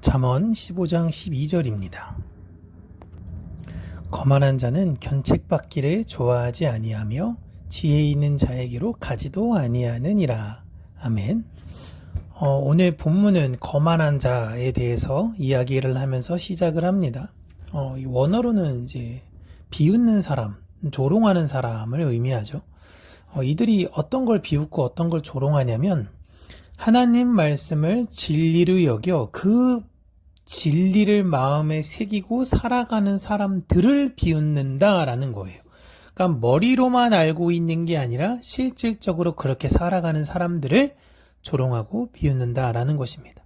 잠언 15장 12절입니다. 거만한 자는 견책받기를 좋아하지 아니하며 지혜 있는 자에게로 가지도 아니하느니라. 아멘. 오늘 본문은 거만한 자에 대해서 이야기를 하면서 시작을 합니다. 원어로는 이제 비웃는 사람, 조롱하는 사람을 의미하죠. 이들이 어떤 걸 비웃고 어떤 걸 조롱하냐면 하나님 말씀을 진리로 여겨 그 진리를 마음에 새기고 살아가는 사람들을 비웃는다라는 거예요. 그러니까 머리로만 알고 있는 게 아니라 실질적으로 그렇게 살아가는 사람들을 조롱하고 비웃는다라는 것입니다.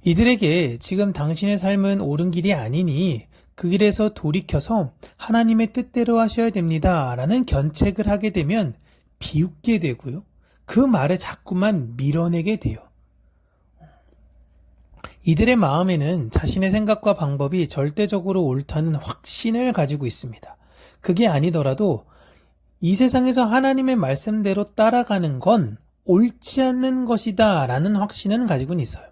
이들에게 지금 당신의 삶은 옳은 길이 아니니 그 길에서 돌이켜서 하나님의 뜻대로 하셔야 됩니다 라는 견책을 하게 되면 비웃게 되고요. 그 말을 자꾸만 밀어내게 돼요. 이들의 마음에는 자신의 생각과 방법이 절대적으로 옳다는 확신을 가지고 있습니다. 그게 아니더라도 이 세상에서 하나님의 말씀대로 따라가는 건 옳지 않는 것이다 라는 확신은 가지고는 있어요.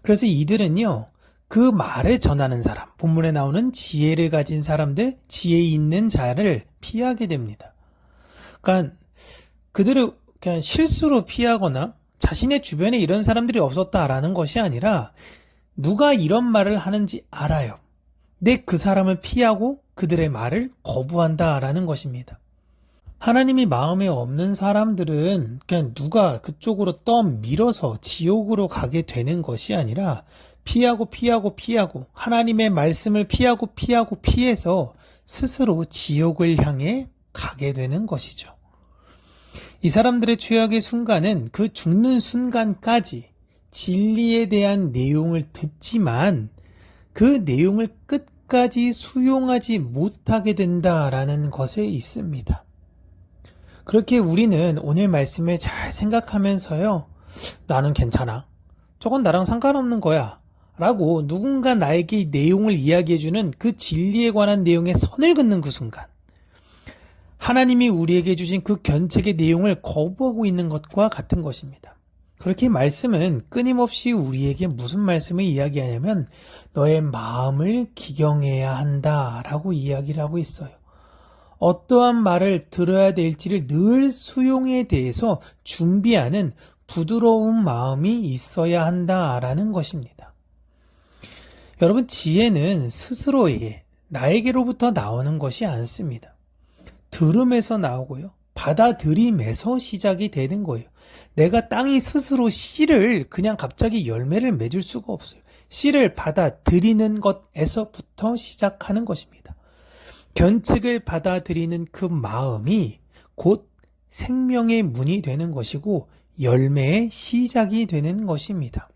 그래서 이들은요, 그 말을 전하는 사람, 본문에 나오는 지혜를 가진 사람들, 지혜 있는 자를 피하게 됩니다. 그러니까 그들을 그냥 실수로 피하거나 자신의 주변에 이런 사람들이 없었다라는 것이 아니라 누가 이런 말을 하는지 알아요. 근데 그 사람을 피하고 그들의 말을 거부한다라는 것입니다. 하나님이 마음에 없는 사람들은 그냥 누가 그쪽으로 떠밀어서 지옥으로 가게 되는 것이 아니라 피하고 하나님의 말씀을 피해서 스스로 지옥을 향해 가게 되는 것이죠. 이 사람들의 최악의 순간은 그 죽는 순간까지 진리에 대한 내용을 듣지만 그 내용을 끝까지 수용하지 못하게 된다라는 것에 있습니다. 그렇게 우리는 오늘 말씀을 잘 생각하면서요, 나는 괜찮아, 저건 나랑 상관없는 거야 라고 누군가 나에게 내용을 이야기해주는 그 진리에 관한 내용에 선을 긋는 그 순간, 하나님이 우리에게 주신 그 견책의 내용을 거부하고 있는 것과 같은 것입니다. 그렇게 말씀은 끊임없이 우리에게 무슨 말씀을 이야기하냐면 너의 마음을 기경해야 한다라고 이야기를 하고 있어요. 어떠한 말을 들어야 될지를 늘 수용에 대해서 준비하는 부드러운 마음이 있어야 한다라는 것입니다. 여러분, 지혜는 스스로에게, 나에게로부터 나오는 것이 않습니다. 들음에서 나오고요. 받아들임에서 시작이 되는 거예요. 내가 땅이 스스로 씨를 그냥 갑자기 열매를 맺을 수가 없어요. 씨를 받아들이는 것에서부터 시작하는 것입니다. 견책을 받아들이는 그 마음이 곧 생명의 문이 되는 것이고 열매의 시작이 되는 것입니다.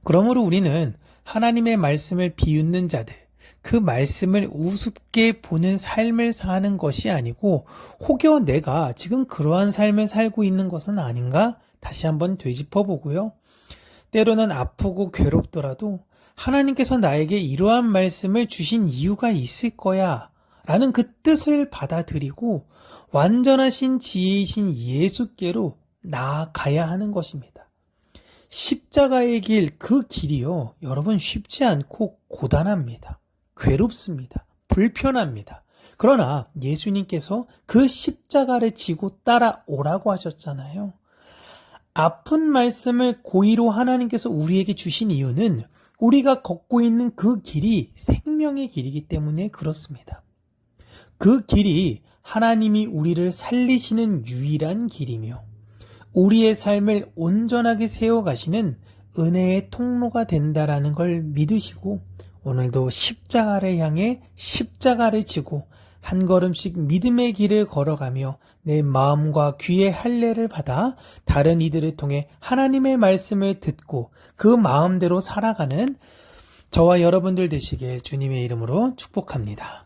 그러므로 우리는 하나님의 말씀을 비웃는 자들, 그 말씀을 우습게 보는 삶을 사는 것이 아니고 혹여 내가 지금 그러한 삶을 살고 있는 것은 아닌가 다시 한번 되짚어 보고요. 때로는 아프고 괴롭더라도 하나님께서 나에게 이러한 말씀을 주신 이유가 있을 거야 라는 그 뜻을 받아들이고 완전하신 지혜이신 예수께로 나아가야 하는 것입니다. 십자가의 길, 그 길이요, 여러분 쉽지 않고 고단합니다. 괴롭습니다. 불편합니다. 그러나 예수님께서 그 십자가를 지고 따라오라고 하셨잖아요. 아픈 말씀을 고의로 하나님께서 우리에게 주신 이유는 우리가 걷고 있는 그 길이 생명의 길이기 때문에 그렇습니다. 그 길이 하나님이 우리를 살리시는 유일한 길이며 우리의 삶을 온전하게 세워가시는 은혜의 통로가 된다라는 걸 믿으시고 오늘도 십자가를 향해 십자가를 지고 한 걸음씩 믿음의 길을 걸어가며 내 마음과 귀의 할례를 받아 다른 이들을 통해 하나님의 말씀을 듣고 그 마음대로 살아가는 저와 여러분들 되시길 주님의 이름으로 축복합니다.